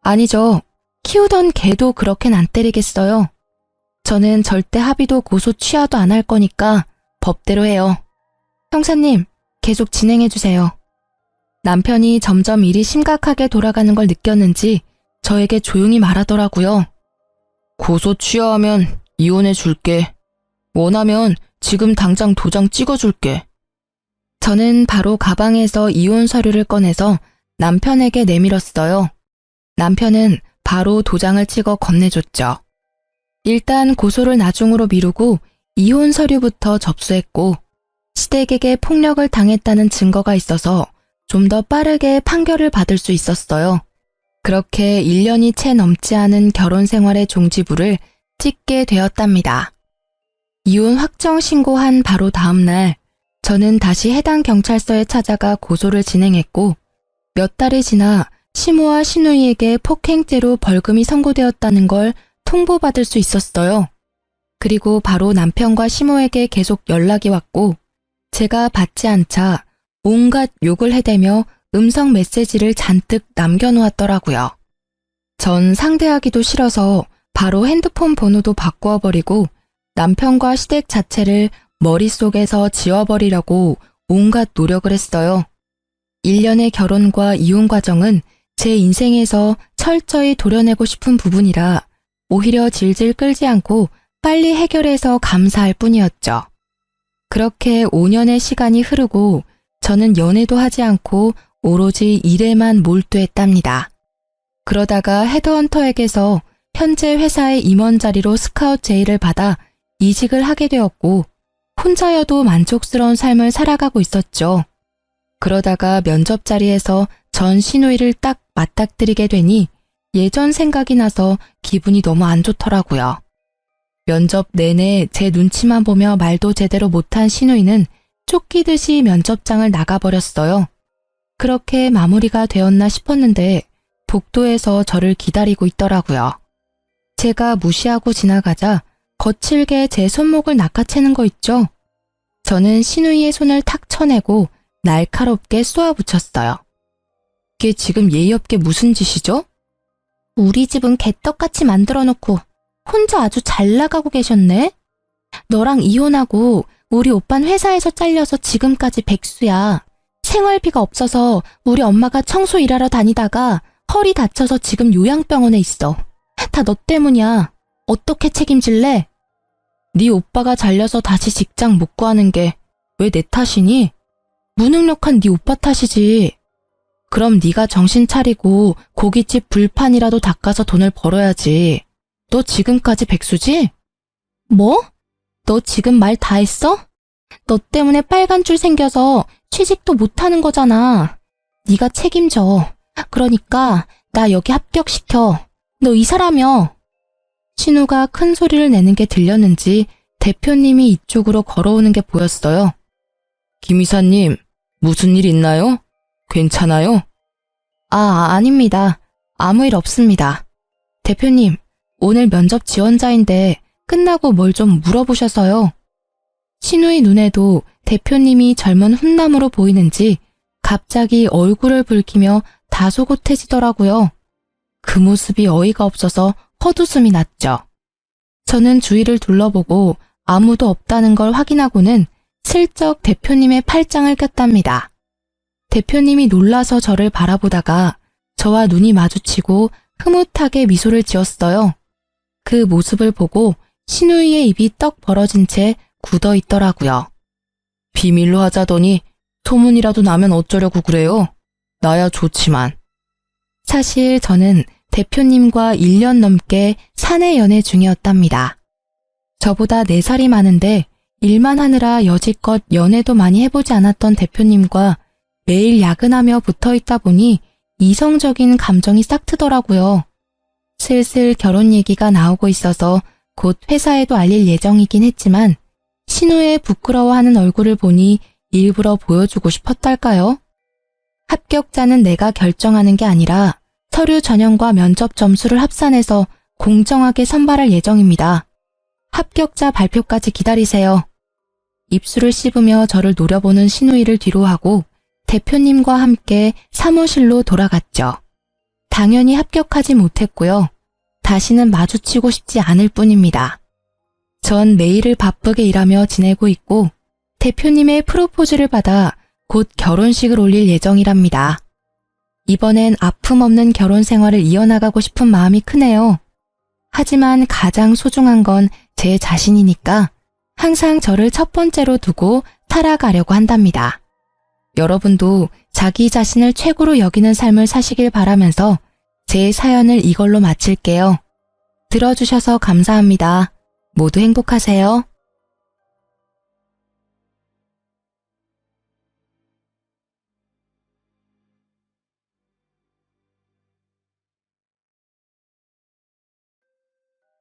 아니죠. 키우던 개도 그렇게는 안 때리겠어요. 저는 절대 합의도 고소 취하도 안 할 거니까 법대로 해요. 형사님, 계속 진행해주세요. 남편이 점점 일이 심각하게 돌아가는 걸 느꼈는지 저에게 조용히 말하더라고요. 고소 취하하면 이혼해 줄게. 원하면 지금 당장 도장 찍어줄게. 저는 바로 가방에서 이혼 서류를 꺼내서 남편에게 내밀었어요. 남편은 바로 도장을 찍어 건네줬죠. 일단 고소를 나중으로 미루고 이혼 서류부터 접수했고 시댁에게 폭력을 당했다는 증거가 있어서 좀 더 빠르게 판결을 받을 수 있었어요. 그렇게 1년이 채 넘지 않은 결혼 생활의 종지부를 찍게 되었답니다. 이혼 확정 신고한 바로 다음 날 저는 다시 해당 경찰서에 찾아가 고소를 진행했고 몇 달이 지나 시모와 시누이에게 폭행죄로 벌금이 선고되었다는 걸 통보받을 수 있었어요. 그리고 바로 남편과 시모에게 계속 연락이 왔고 제가 받지 않자 온갖 욕을 해대며 음성 메시지를 잔뜩 남겨놓았더라고요. 전 상대하기도 싫어서 바로 핸드폰 번호도 바꾸어 버리고 남편과 시댁 자체를 머릿속에서 지워버리려고 온갖 노력을 했어요. 1년의 결혼과 이혼 과정은 제 인생에서 철저히 도려내고 싶은 부분이라 오히려 질질 끌지 않고 빨리 해결해서 감사할 뿐이었죠. 그렇게 5년의 시간이 흐르고 저는 연애도 하지 않고 오로지 일에만 몰두했답니다. 그러다가 헤드헌터에게서 현재 회사의 임원 자리로 스카웃 제의를 받아 이직을 하게 되었고 혼자여도 만족스러운 삶을 살아가고 있었죠. 그러다가 면접 자리에서 전 시누이를 딱 맞닥뜨리게 되니 예전 생각이 나서 기분이 너무 안 좋더라고요. 면접 내내 제 눈치만 보며 말도 제대로 못한 시누이는 쫓기듯이 면접장을 나가버렸어요. 그렇게 마무리가 되었나 싶었는데 복도에서 저를 기다리고 있더라고요. 제가 무시하고 지나가자 거칠게 제 손목을 낚아채는 거 있죠? 저는 시누이의 손을 탁 쳐내고 날카롭게 쏘아붙였어요. 이게 지금 예의 없게 무슨 짓이죠? 우리 집은 개떡같이 만들어놓고 혼자 아주 잘 나가고 계셨네? 너랑 이혼하고 우리 오빤 회사에서 잘려서 지금까지 백수야. 생활비가 없어서 우리 엄마가 청소 일하러 다니다가 허리 다쳐서 지금 요양병원에 있어. 다 너 때문이야. 어떻게 책임질래? 네 오빠가 잘려서 다시 직장 못 구하는 게 왜 내 탓이니? 무능력한 네 오빠 탓이지. 그럼 네가 정신 차리고 고깃집 불판이라도 닦아서 돈을 벌어야지. 너 지금까지 백수지? 뭐? 너 지금 말 다 했어? 너 때문에 빨간 줄 생겨서 취직도 못하는 거잖아. 네가 책임져. 그러니까 나 여기 합격시켜. 너 이사라며. 신우가 큰 소리를 내는 게 들렸는지 대표님이 이쪽으로 걸어오는 게 보였어요. 김 이사님, 무슨 일 있나요? 괜찮아요? 아닙니다. 아무 일 없습니다. 대표님, 오늘 면접 지원자인데 끝나고 뭘 좀 물어보셔서요. 신우의 눈에도 대표님이 젊은 훈남으로 보이는지 갑자기 얼굴을 붉히며 다소곳해지더라고요. 그 모습이 어이가 없어서 헛웃음이 났죠. 저는 주위를 둘러보고 아무도 없다는 걸 확인하고는 슬쩍 대표님의 팔짱을 꼈답니다. 대표님이 놀라서 저를 바라보다가 저와 눈이 마주치고 흐뭇하게 미소를 지었어요. 그 모습을 보고 신우이의 입이 떡 벌어진 채 굳어 있더라고요. 비밀로 하자더니 소문이라도 나면 어쩌려고 그래요? 나야 좋지만. 사실 저는 대표님과 1년 넘게 사내 연애 중이었답니다. 저보다 4살이 많은데 일만 하느라 여지껏 연애도 많이 해보지 않았던 대표님과 매일 야근하며 붙어있다 보니 이성적인 감정이 싹 트더라고요. 슬슬 결혼 얘기가 나오고 있어서 곧 회사에도 알릴 예정이긴 했지만 신우의 부끄러워하는 얼굴을 보니 일부러 보여주고 싶었달까요? 합격자는 내가 결정하는 게 아니라 서류 전형과 면접 점수를 합산해서 공정하게 선발할 예정입니다. 합격자 발표까지 기다리세요. 입술을 씹으며 저를 노려보는 신우이를 뒤로하고 대표님과 함께 사무실로 돌아갔죠. 당연히 합격하지 못했고요. 다시는 마주치고 싶지 않을 뿐입니다. 전 매일을 바쁘게 일하며 지내고 있고 대표님의 프로포즈를 받아 곧 결혼식을 올릴 예정이랍니다. 이번엔 아픔 없는 결혼 생활을 이어나가고 싶은 마음이 크네요. 하지만 가장 소중한 건 제 자신이니까 항상 저를 첫 번째로 두고 살아가려고 한답니다. 여러분도 자기 자신을 최고로 여기는 삶을 사시길 바라면서 제 사연을 이걸로 마칠게요. 들어주셔서 감사합니다. 모두 행복하세요.